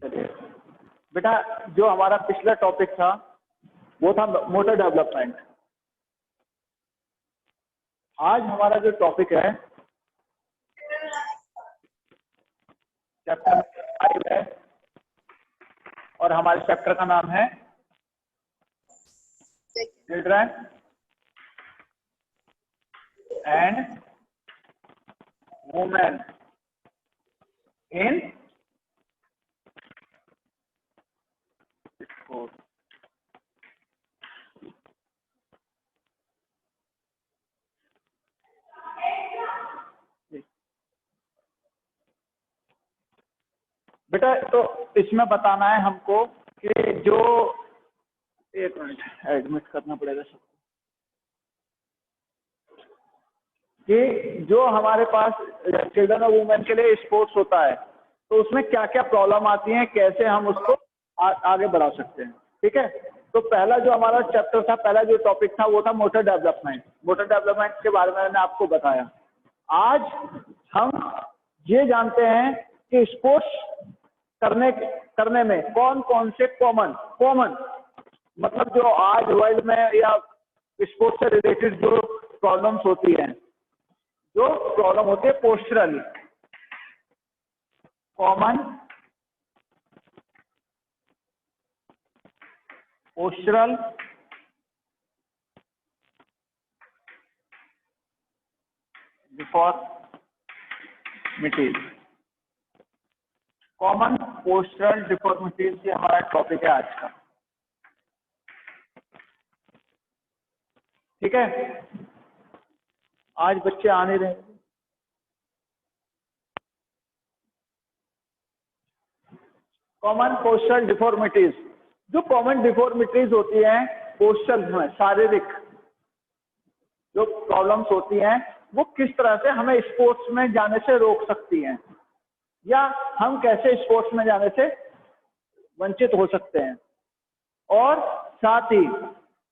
चलिए बेटा, जो हमारा पिछला टॉपिक था वो था मोटर डेवलपमेंट। आज हमारा जो टॉपिक है चैप्टर 5 है और हमारे चैप्टर का नाम है children and women in sports. बेटा तो इसमें बताना है हमको कि जो, एक मिनट एडमिट करना पड़ेगा सबको, कि जो हमारे पास चिल्ड्रन और वुमेन के लिए स्पोर्ट्स होता है तो उसमें क्या क्या प्रॉब्लम आती हैं, कैसे हम उसको आगे बढ़ा सकते हैं। ठीक है, तो पहला जो हमारा चैप्टर था, पहला जो टॉपिक था वो था मोटर डेवलपमेंट। मोटर डेवलपमेंट के बारे में मैंने आपको बताया। आज हम ये जानते हैं कि स्पोर्ट्स करने में कौन कौन से कॉमन मतलब जो आज वर्ल्ड में या स्पोर्ट्स से रिलेटेड जो प्रॉब्लम्स होती हैं, जो प्रॉब्लम होती है postural, common postural deformities, common postural deformities, ये हमारा टॉपिक है आज का। ठीक है, आज बच्चे आ नहीं रहे। कॉमन पोस्चरल डिफॉर्मिटीज, जो कॉमन डिफॉर्मिटीज होती हैं पोस्चर में, शारीरिक जो प्रॉब्लम्स होती हैं, वो किस तरह से हमें स्पोर्ट्स में जाने से रोक सकती हैं या हम कैसे स्पोर्ट्स में जाने से वंचित हो सकते हैं, और साथ ही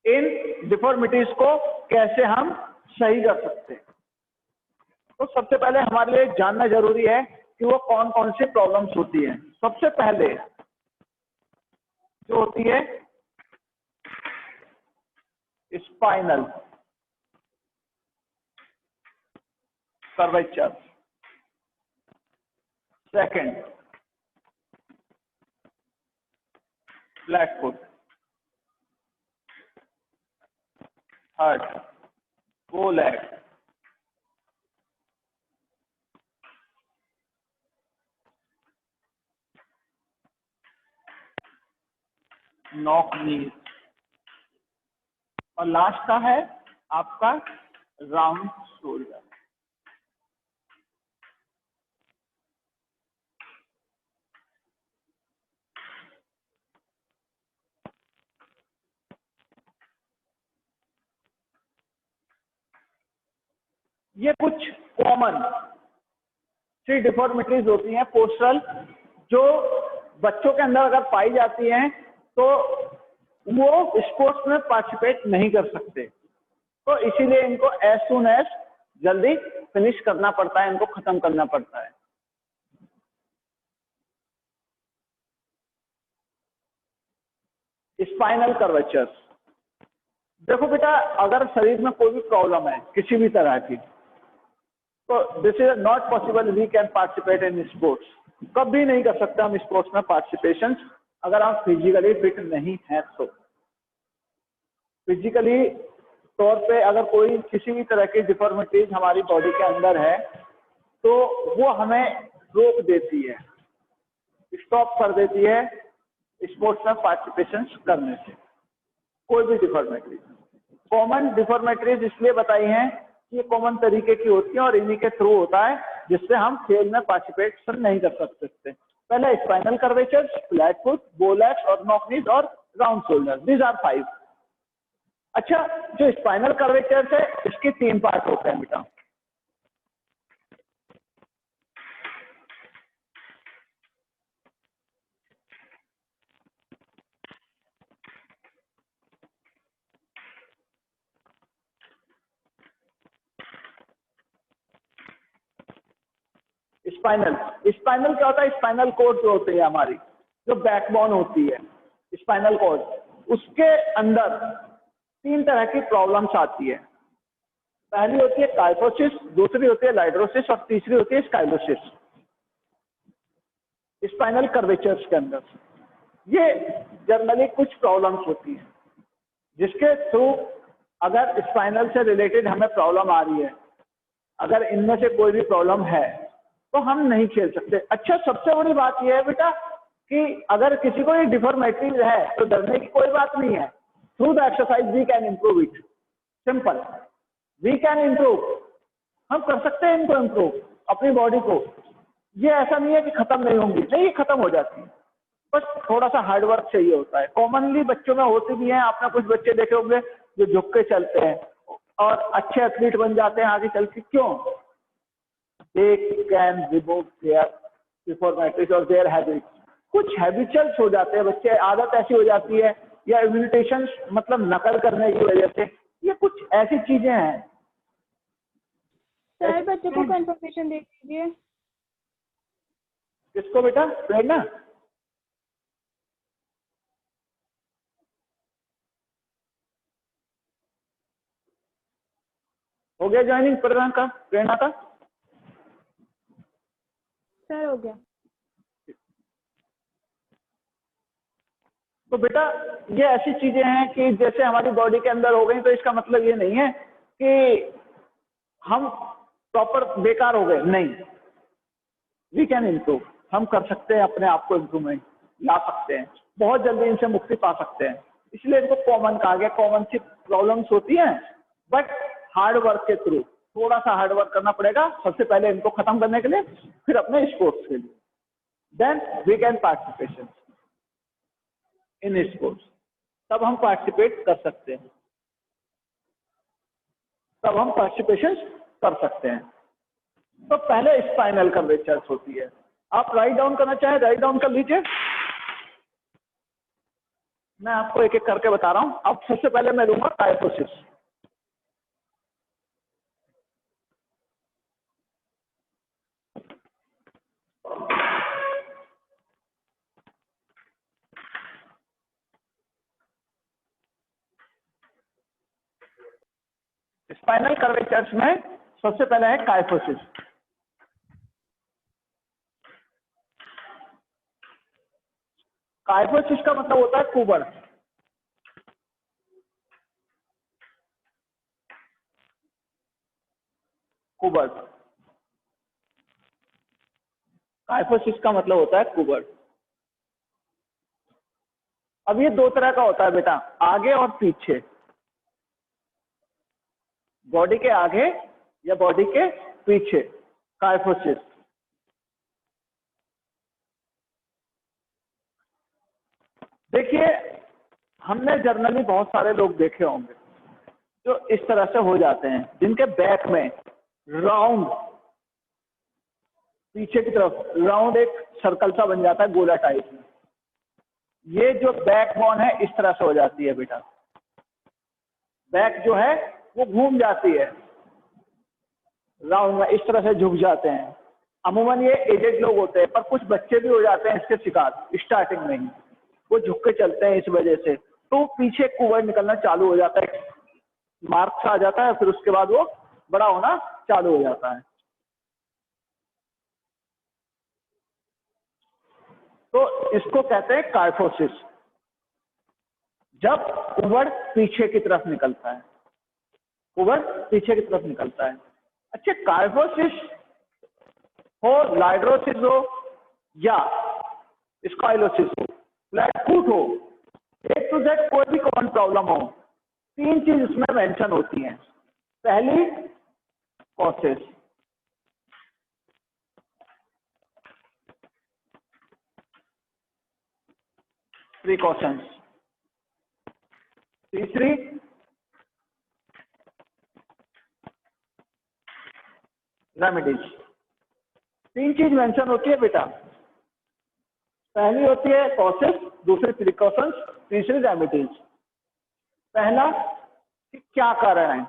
इन डिफॉर्मिटीज को कैसे हम सही कर सकते हैं। तो सबसे पहले हमारे लिए जानना जरूरी है कि वो कौन कौन सी प्रॉब्लम्स होती हैं। सबसे पहले जो होती है spinal curvature, second flat foot, third बो लेग, नॉक नीज, और लास्ट का है आपका राउंड शोल्डर। ये कुछ कॉमन सी डिफॉर्मिटीज होती हैं पोस्चरल, जो बच्चों के अंदर अगर पाई जाती हैं तो वो स्पोर्ट्स में पार्टिसिपेट नहीं कर सकते। तो इसीलिए इनको एज सून एज जल्दी फिनिश करना पड़ता है, इनको खत्म करना पड़ता है। स्पाइनल कर्वेचर्स, देखो बेटा, अगर शरीर में कोई भी प्रॉब्लम है किसी भी तरह की, तो this is not possible we can participate in sports. कभी नहीं कर सकते हम स्पोर्ट्स में पार्टिसिपेशन अगर हम फिजिकली फिट नहीं है तो। फिजिकली तौर पे अगर कोई किसी भी तरह की डिफॉर्मिटीज हमारी बॉडी के अंदर है तो वो हमें रोक देती है, स्टॉप कर देती है स्पोर्ट्स में पार्टिसिपेशन करने से। कोई भी डिफॉर्मिटीज, कॉमन डिफॉर्मिटीज इसलिए बताई हैं कि ये कॉमन तरीके की होती हैं और इन्हीं के थ्रू होता है जिससे हम खेल में पार्टिसिपेशन नहीं कर सकते। पहले स्पाइनल कर्वेचर, फ्लैट फुट, बो लेग और नॉक नीज और राउंड शोल्डर, दीज आर 5। अच्छा, जो स्पाइनल कर्वेचर है इसके 3 पार्ट होते हैं बेटा। स्पाइनल क्या होता है? स्पाइनल कोड जो होती है हमारी, जो बैकबोन होती है स्पाइनल कॉर्ड, उसके अंदर 3 तरह की प्रॉब्लम्स आती है। पहली होती है काइफोसिस, दूसरी होती है लाइड्रोसिस और तीसरी होती है स्काइलोसिस। स्पाइनल कर्वेचर्स के अंदर ये जनरली कुछ प्रॉब्लम्स होती हैं जिसके थ्रू अगर स्पाइनल से रिलेटेड हमें प्रॉब्लम आ रही है, अगर इनमें से कोई भी प्रॉब्लम है तो हम नहीं खेल सकते। अच्छा, सबसे बड़ी बात यह है बेटा कि अगर किसी को ये डिफॉर्मिटीज है तो डरने की कोई बात नहीं है। Through the exercise we can improve it, simple, we can improve, हम कर सकते हैं इनको इम्प्रूव अपनी बॉडी को। ये ऐसा नहीं है कि खत्म नहीं होंगी, नहीं, ये खत्म हो जाती है, बस थोड़ा सा हार्डवर्क चाहिए होता है। कॉमनली बच्चों में होती भी है, आपने कुछ बच्चे देखे होंगे जो झुक के चलते हैं और अच्छे एथलीट बन जाते हैं आगे चल के। क्यों? They can remove their deformities और देयर हैबिट्स। कुछ हैबिचुअल्स हो जाते हैं बच्चे, आदत ऐसी हो जाती है, या इम्यूटेशन मतलब नकल करने की वजह से, ये कुछ ऐसी चीजें हैं। सर बच्चों को कंफर्मेशन दे दीजिए। किसको बेटा? प्रेरणा? हो गया ज्वाइनिंग प्रेरणा का? सर हो गया। तो बेटा ये ऐसी चीजें हैं कि जैसे हमारी बॉडी के अंदर हो गई, तो इसका मतलब ये नहीं है कि हम प्रॉपर बेकार हो गए, नहीं, वी कैन इम्प्रूव, हम कर सकते हैं, अपने आप को इम्प्रूवमेंट ला सकते हैं, बहुत जल्दी इनसे मुक्ति पा सकते हैं। इसलिए इनको कॉमन कहा गया। कॉमन सी प्रॉब्लम्स होती हैं, बट हार्ड वर्क के थ्रू, थोड़ा सा हार्ड वर्क करना पड़ेगा सबसे पहले इनको खत्म करने के लिए, फिर अपने स्पोर्ट्स के लिए, then we can participation in sports, तब हम पार्टिसिपेट कर सकते हैं, तब हम पार्टिसिपेशन कर सकते हैं। तो पहले स्पाइनल कर्वेचर्स होती है। आप राइट डाउन करना चाहें, राइट डाउन कर लीजिए, मैं आपको एक एक करके बता रहा हूं। अब सबसे पहले मैं लूंगा काइफोसिस। स्पाइनल कर्वेचर्स में सबसे पहले है काइफोसिस। काइफोसिस का मतलब होता है कुबड़। कुबड़, काइफोसिस का मतलब होता है कुबड़। अब ये 2 तरह का होता है बेटा, आगे और पीछे, बॉडी के आगे या बॉडी के पीछे, काइफोसिस। देखिए, हमने जर्नली बहुत सारे लोग देखे होंगे जो इस तरह से हो जाते हैं, जिनके बैक में राउंड, पीछे की तरफ राउंड एक सर्कल सा बन जाता है गोला टाइप में। ये जो बैक बोन है इस तरह से हो जाती है बेटा, बैक जो है वो घूम जाती है राउंड में, इस तरह से झुक जाते हैं। अमूमन ये एजेड लोग होते हैं, पर कुछ बच्चे भी हो जाते हैं इसके शिकार स्टार्टिंग में ही, वो झुक के चलते हैं इस वजह से, तो पीछे कुबड़ निकलना चालू हो जाता है, मार्क्स आ जाता है, फिर उसके बाद वो बड़ा होना चालू हो जाता है। तो इसको कहते हैं काइफोसिस, जब कुबड़ पीछे की तरफ निकलता है, कुबड़ पीछे की तरफ निकलता है। अच्छा, काइफोसिस हो, लाइड्रोसिस हो या स्काइलोसिस हो, फ्लैट फुट हो, A to Z कोई भी कॉमन प्रॉब्लम हो, 3 चीज उसमें मेंशन होती हैं। पहली कॉसेस, प्रिकॉशंस, तीसरी रेमेडीज। 3 चीज मेंशन होती है बेटा, पहली होती है कॉसेस, दूसरी प्रिकॉशंस, तीसरी रेमेडीज। पहला कि क्या कारण है,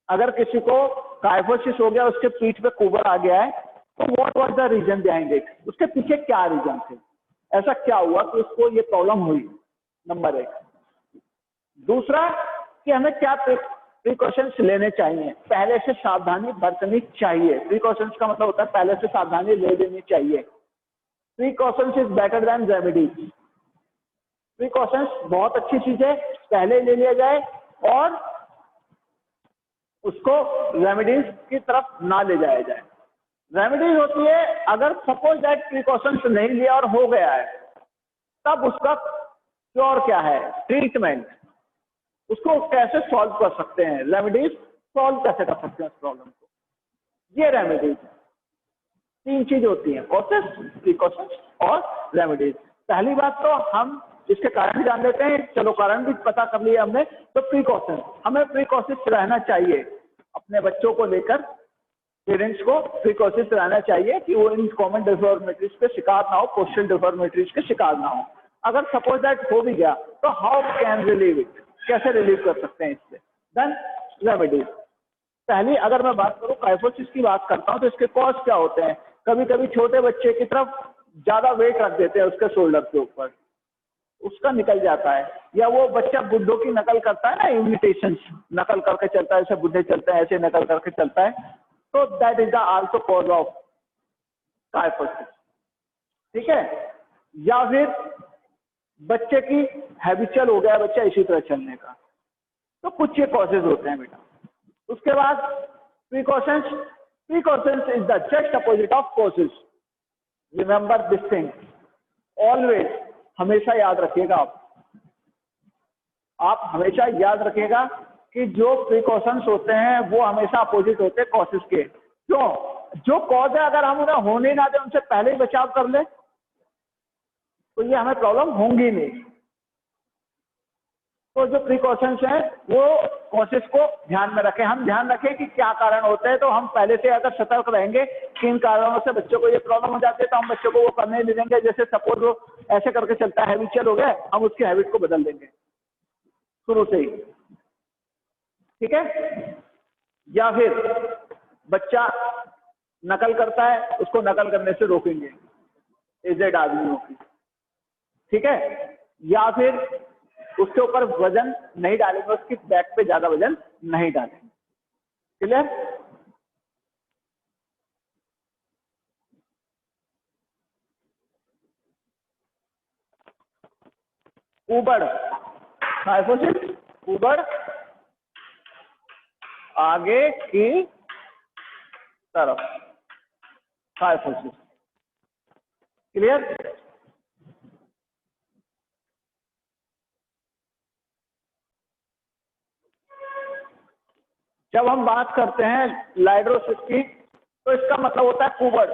अगर किसी को काइफोसिस हो गया, उसके पीठ पे कुबड़ आ गया है, तो what was the reason behind it, उसके पीछे क्या रीजन थे। ऐसा क्या हुआ कि उसको ये प्रॉब्लम हुई, नंबर 1। दूसरा कि हमें क्या प्रिकॉशंस लेने चाहिए, पहले से सावधानी बरतनी चाहिए। प्रिकॉशंस का मतलब होता है पहले से सावधानी ले लेनी चाहिए। Precautions is better than remedies. Precautions बहुत अच्छी चीज है, पहले ले लिया जाए और उसको रेमेडीज की तरफ ना ले जाया जाए। रेमेडीज होती है अगर सपोज दैट प्रिकॉशंस नहीं लिया और हो गया है, तब उसका क्योर क्या है, ट्रीटमेंट, उसको कैसे सॉल्व कर सकते हैं, रेमेडीज सॉल्व कैसे कर सकते हैं उस प्रॉब्लम को, ये रेमेडीज है। 3 चीज होती हैं, कॉसेस, प्रिकॉशंस और रेमेडीज। पहली बात तो हम इसके कारण भी जान लेते हैं, चलो कारण भी पता कर लिया हमने। तो प्रिकॉशन, हमें प्रिकॉशंस रहना चाहिए अपने बच्चों को लेकर, पेरेंट्स को प्रिकॉशंस रहना चाहिए कि वो इन कॉमन डिफॉर्मिटीज के शिकार ना हो, पोस्चरल डिफॉर्मिटीज के शिकार ना हो। अगर सपोज दैट हो भी गया तो हाउ कैन रिलीव इट, कैसे रिलीव कर सकते हैं इससे। Then remedies. पहली अगर मैं बात करूं काइफोसिस की बात करता हूं तो इसके कॉज क्या होते हैं। कभी कभी छोटे बच्चे की तरफ ज्यादा वेट रख देते हैं उसके शोल्डर के ऊपर, उसका निकल जाता है। या वो बच्चा बुड्ढों की नकल करता है ना, इमिटेशन नकल करके चलता है, ऐसे बुढ़े चलते हैं ऐसे नकल करके चलता है, तो that is the also cause of kyphosis. ठीक है। या फिर बच्चे की हैबिचुअल हो गया बच्चा इसी तरह चलने का, तो कुछ ये कॉजेज होते हैं बेटा। उसके बाद precautions, precautions is the just opposite of causes. Remember this thing always, हमेशा याद रखिएगा आप हमेशा याद रखिएगा कि जो प्रिकॉशंस होते हैं वो हमेशा अपोजिट होते हैं कॉजेज के। क्यों? जो कॉज है अगर हम उन्हें होने ना दें, उनसे पहले ही बचाव कर ले, तो ये हमें प्रॉब्लम होंगी नहीं। तो जो प्रिकॉशंस हैं वो कॉजेस को ध्यान में रखें, हम ध्यान रखें कि क्या कारण होते हैं, तो हम पहले से अगर सतर्क रहेंगे कि इन कारणों से बच्चों को ये प्रॉब्लम हो जाती है, तो हम बच्चों को वो करने नहीं देंगे। जैसे सपोज वो ऐसे करके चलता है, हैबिचुअल हो गया, हम उसकी हैबिट को बदल देंगे शुरू से ही। ठीक है। या फिर बच्चा नकल करता है, उसको नकल करने से रोकेंगे एजेड आदमियों की। ठीक है। या फिर उसके ऊपर वजन नहीं डालेंगे, उसकी बैक पे ज्यादा वजन नहीं डालेंगे। क्लियर? ऊबड़, काइफोसिस ऊबड़ आगे की तरफ, काइफोसिस। क्लियर? जब हम बात करते हैं लाइड्रोसिस की, तो इसका मतलब होता है कुबड़।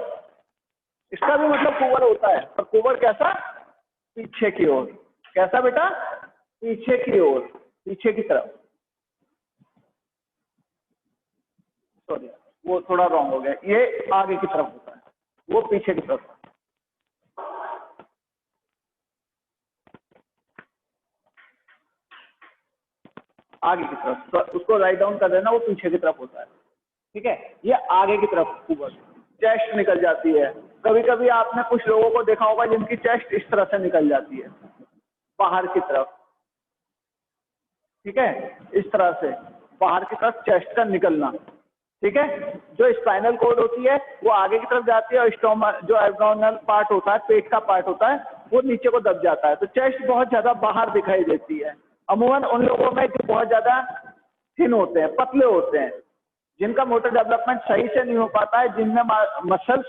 इसका भी मतलब कुबड़ होता है, पर कुबड़ कैसा? पीछे की ओर। कैसा बेटा? पीछे की ओर, पीछे की तरफ। सॉरी, वो थोड़ा रॉन्ग हो गया, ये आगे की तरफ होता है, वो पीछे की तरफ। आगे की तरफ, तो उसको राइट डाउन कर देना, वो पीछे की तरफ होता है। ठीक है। ये आगे की तरफ कुबड़, चेस्ट निकल जाती है। कभी कभी आपने कुछ लोगों को देखा होगा जिनकी चेस्ट इस तरह से निकल जाती है बाहर की तरफ। ठीक है, इस तरह से बाहर की तरफ चेस्ट का निकलना। ठीक है। जो स्पाइनल कॉर्ड होती है वो आगे की तरफ जाती है, और स्टोमक जो एब्डोमिनल पार्ट होता है, पेट का पार्ट होता है, वो नीचे को दब जाता है। तो चेस्ट बहुत ज्यादा बाहर दिखाई देती है। अमूमन उन लोगों में जो बहुत ज्यादा थिन होते हैं, पतले होते हैं, जिनका मोटर डेवलपमेंट सही से नहीं हो पाता है, जिनमें मसल्स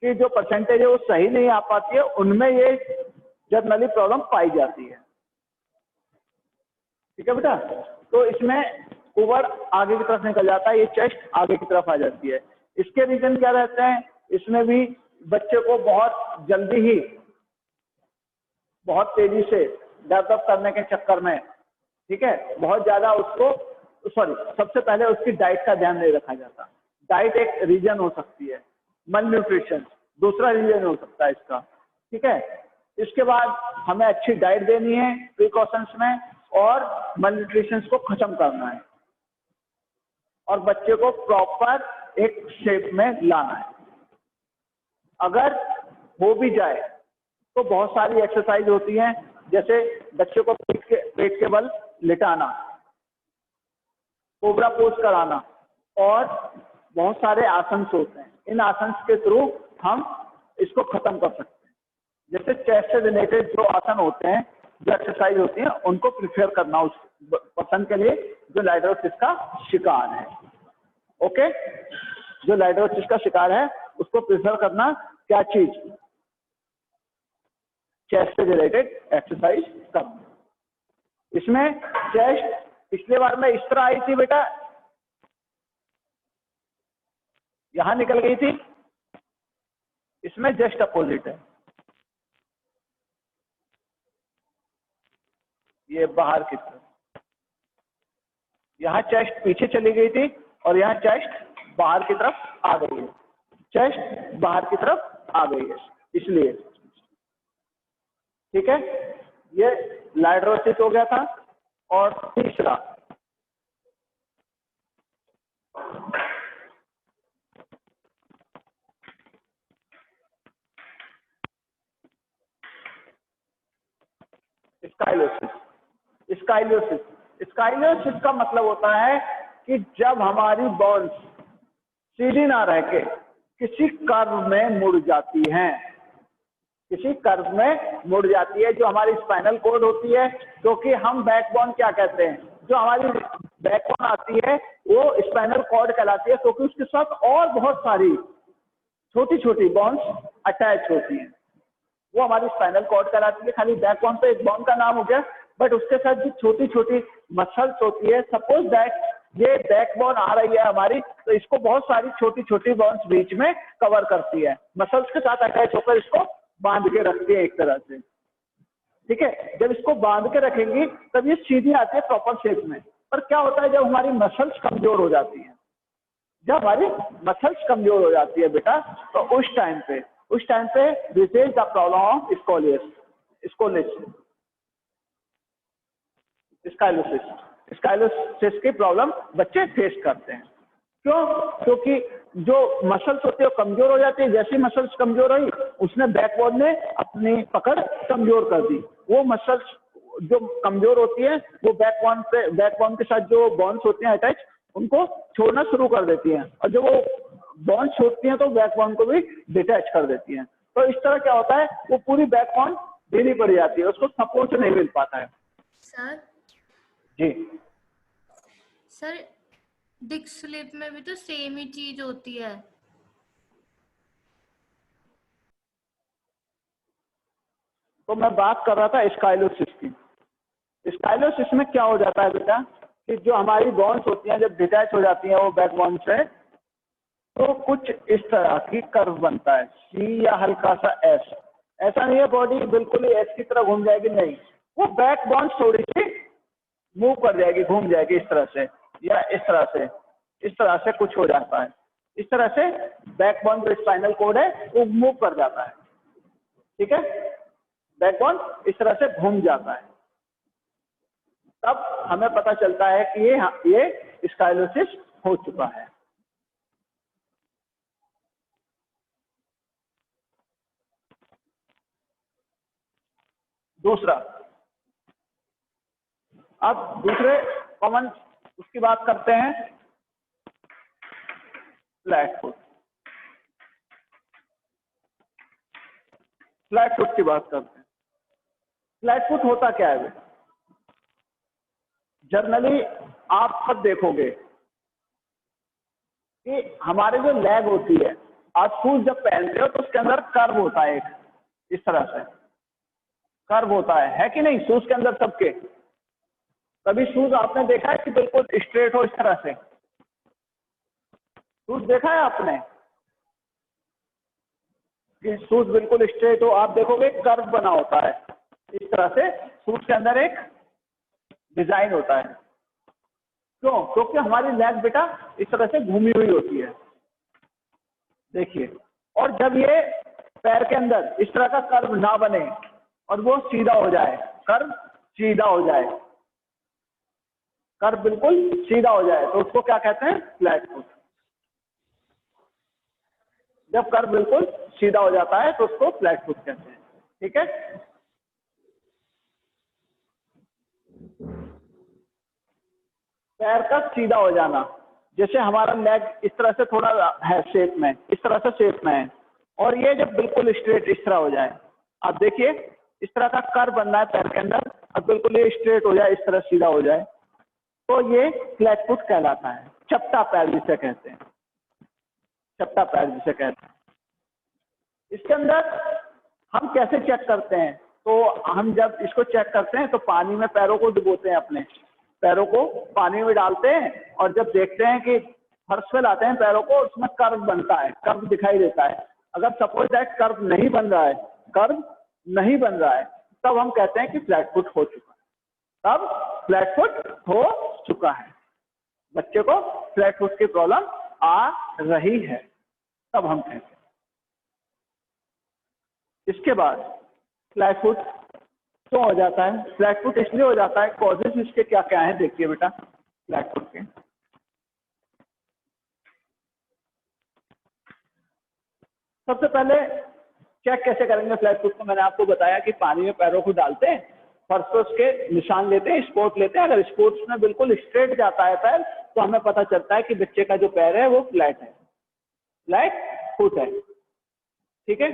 की जो परसेंटेज है वो सही नहीं आ पाती है, उनमें ये जनरली प्रॉब्लम पाई जाती है। ठीक है बेटा। तो इसमें ऊबड़ आगे की तरफ निकल जाता है, ये चेस्ट आगे की तरफ आ जाती है। इसके रीजन क्या रहते हैं? इसमें भी बच्चे को बहुत जल्दी ही, बहुत तेजी से डेवलप करने के चक्कर में, ठीक है, बहुत ज्यादा उसको, सॉरी, सबसे पहले उसकी डाइट का ध्यान नहीं रखा जाता। डाइट एक रीजन हो सकती है, मल न्यूट्रिशन दूसरा रीजन हो सकता है इसका। ठीक है। इसके बाद हमें अच्छी डाइट देनी है प्रिकॉशंस में, और मल न्यूट्रिशन को खत्म करना है, और बच्चे को प्रॉपर एक शेप में लाना है। अगर हो भी जाए तो बहुत सारी एक्सरसाइज होती हैं, जैसे बच्चे को पेट के बल लिटाना, कोबरा पोज कराना, और बहुत सारे आसन होते हैं। इन आसन के थ्रू हम इसको खत्म कर सकते हैं। जैसे चेस्ट से रिलेटेड जो आसन होते हैं, जो एक्सरसाइज होती हैं, उनको प्रिफेयर करना उस पर्सन के लिए जो लाइडरोसिस का शिकार है। ओके, जो लाइडरोसिस का शिकार है उसको प्रिफर करना क्या चीज, चेस्ट से रिलेटेड एक्सरसाइज करना। इसमें चेस्ट पिछले बार में इस तरह आई थी बेटा, यहां निकल गई थी, इसमें जस्ट अपोजिट है, ये बाहर की तरफ, यहां चेस्ट पीछे चली गई थी और यहां चेस्ट बाहर की तरफ आ गई है, चेस्ट बाहर की तरफ आ गई है, इसलिए ठीक है। ये लाइडरोसिस हो गया था। और तीसरा स्काइलोसिस। स्काइलोसिस का मतलब होता है कि जब हमारी बोन्स सीधी ना रह के किसी कर्व में मुड़ जाती हैं, किसी कर्व में मुड़ जाती है, जो हमारी स्पाइनल कॉर्ड होती है, क्योंकि हम बैकबोन क्या कहते हैं, जो हमारी बैकबोन आती है वो स्पाइनल कॉर्ड कहलाती है, क्योंकि उसके साथ और बहुत सारी छोटी छोटी बोन्स अटैच होती हैं, वो हमारी स्पाइनल कॉर्ड कहलाती है। खाली बैकबोन तो एक बोन का नाम हो गया, बट उसके साथ जो छोटी छोटी मसल्स होती है, सपोज दैट ये बैकबोन आ रही है हमारी, तो इसको बहुत सारी छोटी छोटी बोन्स बीच में कवर करती है, मसल्स के साथ अटैच होकर इसको बांध के रखती है एक तरह से, ठीक है। जब इसको बांध के रखेंगी तब ये सीधी आती है प्रॉपर शेप में। पर क्या होता है, जब हमारी मसल्स कमजोर हो जाती हैं, जब हमारी मसल्स कमजोर हो जाती है बेटा, तो उस टाइम पे this is the problem of scoliosis की प्रॉब्लम बच्चे फेस करते हैं। क्यों? क्योंकि जो मसल्स होती है वो कमजोर हो जाती है, जैसी मसल्स कमजोर हुई उसने बैकबोन ने अपनी पकड़ कमजोर कर दी, वो मसल्स जो कमजोर होती है वो बैकबोन के साथ जो बोन्स होती हैं अटैच, उनको छोड़ना शुरू कर देती हैं, और जब वो बोन्स छोड़ती हैं तो बैकबोन को भी डिटैच कर देती हैं। तो इस तरह क्या होता है, वो पूरी बैकबोन ढीली पड़ जाती है, उसको सपोर्ट नहीं मिल पाता है। सर जी सर, डिस्क स्लिप में भी तो सेम ही चीज होती है। तो मैं बात कर रहा था स्काइलोसिस की। स्काइलोसिस में क्या हो जाता है बेटा, कि जो हमारी बोन्स होती हैं जब डिटैच हो जाती हैं वो बैकबोन से, तो कुछ इस तरह की कर्व बनता है, सी या हल्का सा एस। ऐसा नहीं है बॉडी बिल्कुल ही एस की तरह घूम जाएगी, नहीं, वो बैकबोन थोड़ी सी मूव कर जाएगी, घूम जाएगी इस तरह से, या इस तरह से कुछ हो जाता है। इस तरह से बैकबोन जो स्पाइनल कॉर्ड है वो मूव कर जाता है, ठीक है, बैकबोन इस तरह से घूम जाता है, तब हमें पता चलता है कि ये स्काइलोसिस हो चुका है। दूसरा, अब दूसरे कॉमन उसकी बात करते हैं, फ्लैट फुट। फ्लैट फुट की बात करते हैं। फ्लैट फुट होता क्या है बेटा? जनरली आप सब देखोगे कि हमारे जो लेग होती है, आप शूज जब पहनते हो तो उसके अंदर कर्व होता है, एक इस तरह से कर्व होता है कि नहीं? शूज के अंदर सबके, कभी शूज आपने देखा है कि बिल्कुल स्ट्रेट हो इस तरह से? शूज देखा है आपने कि शूज बिल्कुल स्ट्रेट हो? आप देखोगे कर्व बना होता है इस तरह से, शूज के अंदर एक डिजाइन होता है। क्यों? क्योंकि हमारी लेग बेटा इस तरह से घूमी हुई होती है, देखिए। और जब ये पैर के अंदर इस तरह का कर्व ना बने और वो सीधा हो जाए, कर्व सीधा हो जाए, कर्व बिल्कुल सीधा हो जाए, तो उसको क्या कहते हैं? Flat foot. जब कर्व बिल्कुल सीधा हो जाता है तो उसको फ्लैट फुट कहते हैं, ठीक है। पैर का सीधा हो जाना, जैसे हमारा लेग इस तरह से थोड़ा है शेप में, इस तरह से शेप में है, और ये जब बिल्कुल स्ट्रेट इस तरह हो जाए, आप देखिए इस तरह का कर्व बनना है पैर के अंदर, और बिल्कुल ये स्ट्रेट हो जाए, इस तरह सीधा हो जाए, तो ये फ्लैट फुट कहलाता है। चपटा पैर जिसे कहते हैं, चपटा पैर जिसे कहते हैं। इसके अंदर हम कैसे चेक करते हैं, तो हम जब इसको चेक करते हैं तो पानी में पैरों को डुबोते हैं, अपने पैरों को पानी में डालते हैं, और जब देखते हैं कि फर्श पे लाते हैं पैरों को, उसमें कर्व बनता है, कर्व दिखाई देता है। अगर सपोज दैट कर्व नहीं बन रहा है, कर्व नहीं बन रहा है, तब हम कहते हैं कि फ्लैट फुट हो चुका है, तब फ्लैट फुट हो चुका है, बच्चे को फ्लैट फुट की प्रॉब्लम आ रही है, तब हम कहते हैं। इसके बाद फ्लैट फुट क्यों हो जाता है? फ्लैट फुट इसलिए हो जाता है, कॉजेस इसके क्या क्या है देखिए बेटा। फ्लैट फुट के सबसे पहले चेक कैसे करेंगे फ्लैट फुट को, मैंने आपको बताया कि पानी में पैरों को डालते हैं, फर्स्ट पे उसके निशान लेते हैं, स्पोर्ट लेते हैं। अगर स्पोर्ट्स में बिल्कुल स्ट्रेट जाता है पैर, तो हमें पता चलता है कि बच्चे का जो पैर है वो फ्लैट है, फ्लैट फुट है। ठीक है,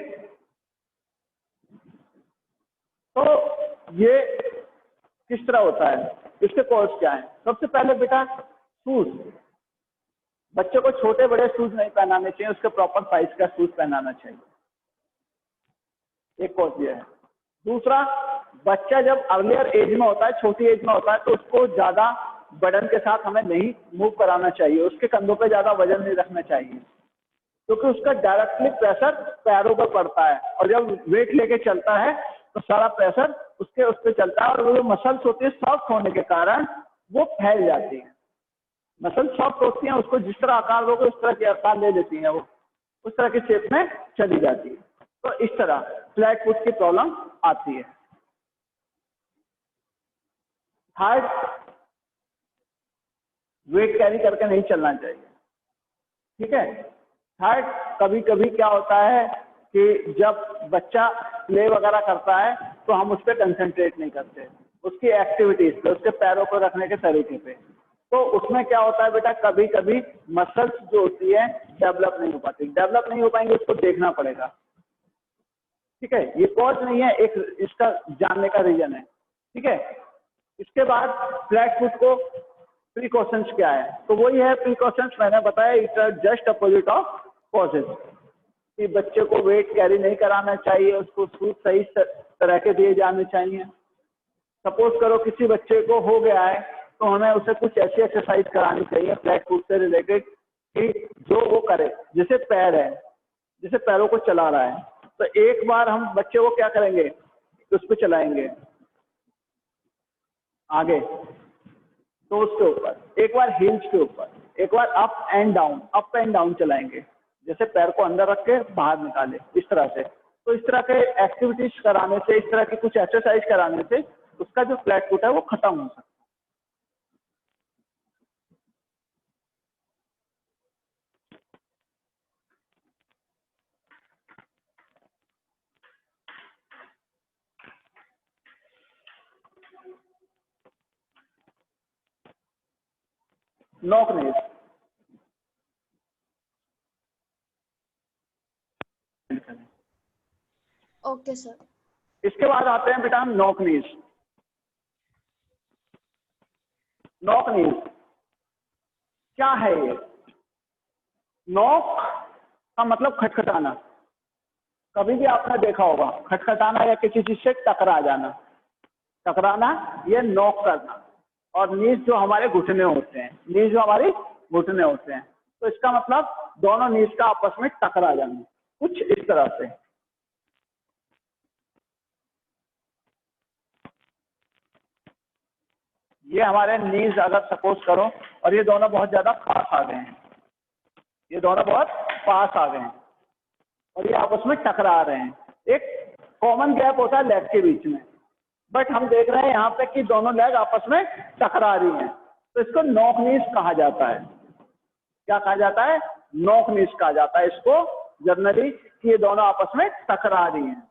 तो ये किस तरह होता है, इसके कॉज क्या है? सबसे पहले बेटा शूज, बच्चे को छोटे बड़े शूज नहीं पहनाने चाहिए, उसके प्रॉपर साइज का शूज पहनाना चाहिए, एक कॉज ये है। दूसरा, बच्चा जब अर्लियर एज में होता है, छोटी एज में होता है, तो उसको ज्यादा बर्डन के साथ हमें नहीं मूव कराना चाहिए, उसके कंधों पे ज्यादा वजन नहीं रखना चाहिए, क्योंकि उसका डायरेक्टली प्रेशर पैरों पर पड़ता है, और जब वेट लेके चलता है तो सारा प्रेशर उसके उस पर चलता है, और वो जो मसल्स होती है सॉफ्ट होने के कारण वो फैल जाती है। मसल सॉफ्ट होती हैं, उसको जिस तरह आकार दोगे उस तरह के आकार ले लेती हैं, वो उस तरह की शेप में चली जाती है। तो इस तरह फ्लैट फुट की प्रॉब्लम आती है। थर्ड, वेट कैरी करके नहीं चलना चाहिए। ठीक है, थर्ड, कभी कभी क्या होता है कि जब बच्चा प्ले वगैरह करता है तो हम उस पर कंसंट्रेट नहीं करते, उसकी एक्टिविटीज पे, उसके पैरों को रखने के तरीके पे, तो उसमें क्या होता है बेटा, कभी कभी मसल्स जो होती है डेवलप नहीं हो पाती, डेवलप नहीं हो पाएंगे, उसको देखना पड़ेगा। ठीक है, ये कॉज नहीं है, एक इसका जानने का रीजन है। ठीक है, इसके बाद फ्लैट फुट को प्रिकॉशंस क्या है, तो वही है प्रिकॉशंस, मैंने बताया it's just opposite of causes, कि बच्चे को वेट कैरी नहीं कराना चाहिए, उसको शूज सही तरह के दिए जाने चाहिए। सपोज करो किसी बच्चे को हो गया है, तो हमें उसे कुछ ऐसी एक्सरसाइज करानी चाहिए फ्लैट फुट से रिलेटेड कि जो वो करे, जैसे पैर है, जैसे पैरों को चला रहा है, तो एक बार हम बच्चे को क्या करेंगे, उस पर चलाएंगे आगे, तो उसके ऊपर, एक बार हील्स के ऊपर, एक बार अप एंड डाउन चलाएंगे, जैसे पैर को अंदर रख के बाहर निकाले, इस तरह से। तो इस तरह के एक्टिविटीज कराने से, इस तरह की कुछ एक्सरसाइज कराने से उसका जो फ्लैट फुट है वो खत्म हो सकता है। नॉक नीज, ओके सर। इसके बाद आते हैं बेटा हम नॉक नीज। नॉक नीज क्या है? ये नॉक का मतलब खटखटाना, कभी भी आपने देखा होगा, खटखटाना या किसी चीज से टकरा जाना, टकराना, ये नॉक करना। और नीज जो हमारे घुटने होते हैं, नीज जो हमारी घुटने होते हैं, तो इसका मतलब दोनों नीज का आपस में टकरा जाना, कुछ इस तरह से। ये हमारे नीज अगर सपोज करो, और ये दोनों बहुत ज्यादा पास आ गए हैं, ये दोनों बहुत पास आ गए हैं, और ये आपस में टकरा रहे हैं, एक कॉमन गैप होता है लेग के बीच में, बट हम देख रहे हैं यहाँ पे कि दोनों लेग आपस में टकरा रही हैं, तो इसको नॉक नीज कहा जाता है। क्या कहा जाता है? नॉक नीज कहा जाता है इसको जनरली, कि ये दोनों आपस में टकरा रही हैं।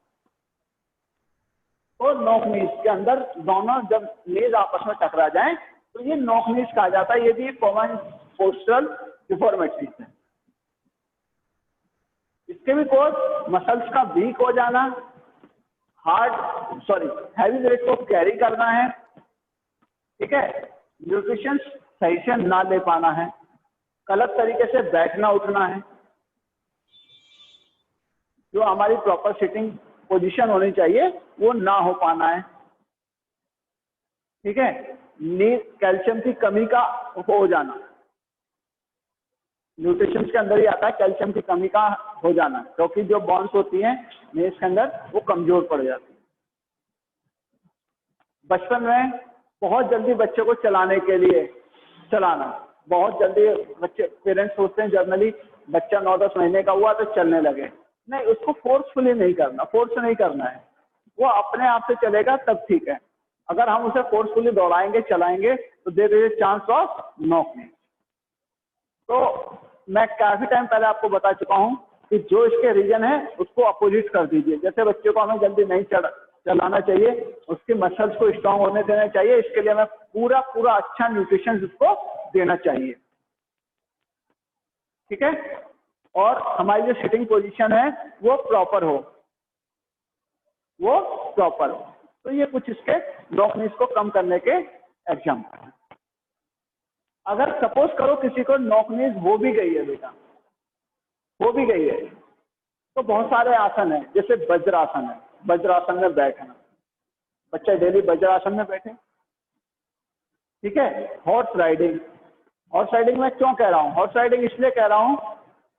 तो नॉक नीज के अंदर दोनों जब नीज आपस में टकरा जाएं तो ये नॉक नीज कहा जाता है। ये भी कॉमन पोस्चरल डिफॉर्मिटीज है। इसके भी कोज मसल्स का वीक हो जाना, हैवी वेट को कैरी करना है, ठीक है, न्यूट्रिशन सही से ना ले पाना है, गलत तरीके से बैठना उठना है, जो हमारी प्रॉपर सिटिंग पोजीशन होनी चाहिए वो ना हो पाना है, ठीक है, नीज कैल्शियम की कमी का हो जाना, न्यूट्रिशन के अंदर ही आता है कैल्शियम की कमी का हो जाना, क्योंकि जो बॉन्स होती हैं नीज के अंदर वो कमजोर पड़ जाती है। बचपन में बहुत जल्दी बच्चे को चलाने के लिए चलाना, बहुत जल्दी बच्चे पेरेंट्स सोचते हैं जनरली बच्चा 9-10 महीने का हुआ तो चलने लगे, नहीं, उसको फोर्सफुली नहीं करना, फोर्स नहीं करना है, वो अपने आप से चलेगा तब ठीक है। अगर हम उसे फोर्सफुली दौड़ाएंगे चलाएंगे तो there is chance of knocking. तो मैं काफी टाइम पहले आपको बता चुका हूं कि जो इसके रीजन है उसको अपोजिट कर दीजिए। जैसे बच्चे को हमें जल्दी नहीं चलाना चाहिए, उसकी मसल्स को स्ट्रांग होने देना चाहिए, इसके लिए हमें पूरा पूरा अच्छा न्यूट्रिशन उसको देना चाहिए, ठीक है, और हमारी जो सिटिंग पोजीशन है वो प्रॉपर हो, तो ये कुछ इसके नॉक नीज को कम करने के एग्जाम्पल हैं। अगर सपोज करो किसी को नॉक नीज हो भी गई है बेटा, हो भी गई है, तो बहुत सारे आसन है, जैसे वज्रासन है, वज्रासन में बैठना, बच्चे डेली वज्रासन में बैठे, ठीक है। हॉर्स राइडिंग, हॉर्स राइडिंग मैं क्यों कह रहा हूँ, हॉर्स राइडिंग इसलिए कह रहा हूँ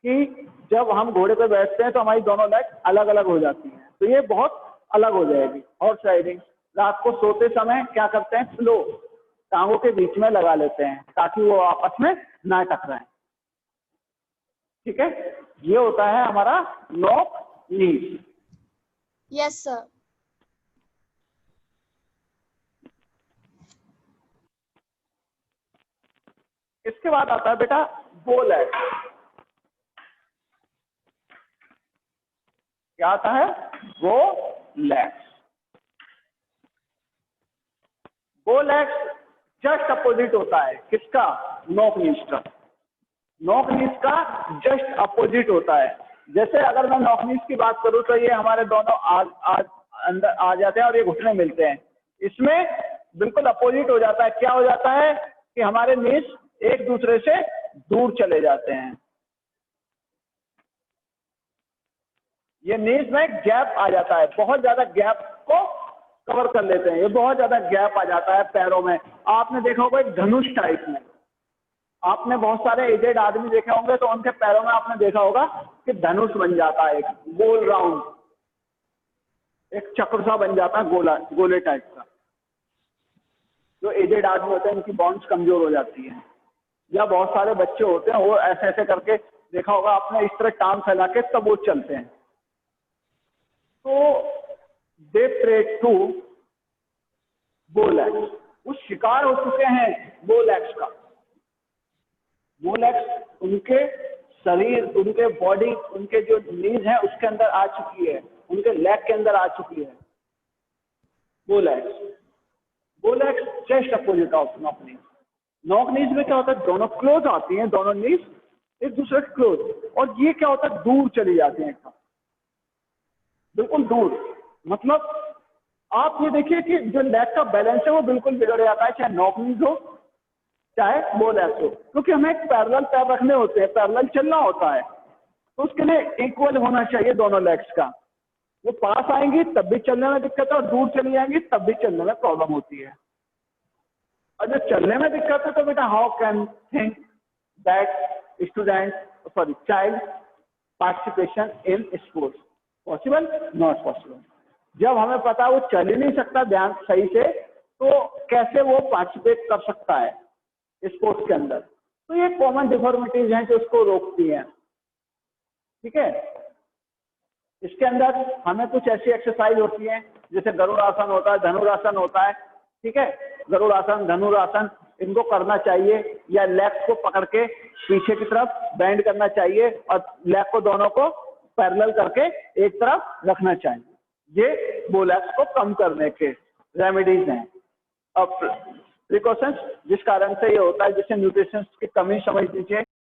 कि जब हम घोड़े पे बैठते हैं तो हमारी दोनों लेग अलग अलग हो जाती हैं, तो ये बहुत अलग हो जाएगी हॉर्स राइडिंग। रात को सोते समय क्या करते हैं, फ्लो टांगों के बीच में लगा लेते हैं ताकि वो आपस में ना टकराएं, ठीक है, ये होता है हमारा नॉक नीज। Yes sir. इसके बाद आता है बेटा बो लेग। क्या आता है, बो लेग्स। बो लेग्स जस्ट अपोजिट होता है किसका, नॉक नीज का, नॉक नीज का जस्ट अपोजिट होता है। जैसे अगर मैं नॉक नीज की बात करूं तो ये हमारे दोनों अंदर आ जाते हैं और ये घुटने मिलते हैं, इसमें बिल्कुल अपोजिट हो जाता है। क्या हो जाता है कि हमारे नीज एक दूसरे से दूर चले जाते हैं, ये नीज में गैप आ जाता है, बहुत ज्यादा गैप को कवर कर लेते हैं, ये बहुत ज्यादा गैप आ जाता है पैरों में। आपने देखा होगा एक धनुष टाइप में, आपने बहुत सारे एजेड आदमी देखे होंगे तो उनके पैरों में आपने देखा होगा कि धनुष बन जाता है, एक गोल राउंड, एक चक्र सा बन जाता है, गोले टाइप का। जो एजेड आदमी होते हैं उनकी बॉन्स कमजोर हो जाती है, या बहुत सारे बच्चे होते हैं वो ऐसे ऐसे करके देखा होगा आपने, इस तरह टांग फैला के तब वो चलते हैं। तो दे प्रे टू बो लेग्स, वो शिकार हो चुके हैं बो लेग्स का। बो लेग्स उनके शरीर, उनके बॉडी, उनके जो नीज है उसके अंदर आ चुकी है, उनके लेग के अंदर आ चुकी है बो लेग्स। बो legs just opposite of knock knees. Knock नीज में क्या होता है, दोनों क्लोज आती हैं, दोनों नीज एक दूसरे के क्लोज, और ये क्या होता है, दूर चली जाती हैं एकदम, बिल्कुल दूर। मतलब आप ये देखिए कि जो लेग का बैलेंस है वो बिल्कुल बिगड़ जाता है, चाहे नॉक नीज हो चाहे बो लेग्स हो, क्योंकि हमें एक पैरेलल पैर रखने होते हैं, पैरेलल चलना होता है, तो उसके लिए इक्वल होना चाहिए दोनों लेग्स का। वो पास आएंगी तब भी चलने में दिक्कत है, और दूर चली जाएंगी तब भी चलने में प्रॉब्लम होती है। और जब चलने में दिक्कत है तो बेटा how can think that student child participation in sports possible, not possible. जब हमें पता है वो चल ही नहीं सकता ध्यान सही से, तो कैसे वो पार्टिसिपेट कर सकता है स्पोर्ट्स के अंदर। तो ये कॉमन डिफॉर्मिटीज हैं जो उसको रोकती हैं, ठीक है। इसके अंदर हमें कुछ ऐसी एक्सरसाइज होती है, जैसे गरुड़ासन होता है, धनुरासन होता है, ठीक है, गरुड़ासन, धनुरासन, इनको करना चाहिए, या लेग्स को पकड़ के पीछे की तरफ बेंड करना चाहिए और लेग को दोनों को पैरेलल करके एक तरफ रखना चाहिए। ये बोलैक्स को कम करने के रेमेडीज हैं। अब प्रिकॉशंस जिस कारण से ये होता है, जैसे न्यूट्रिशंस की कमी समझ लीजिए,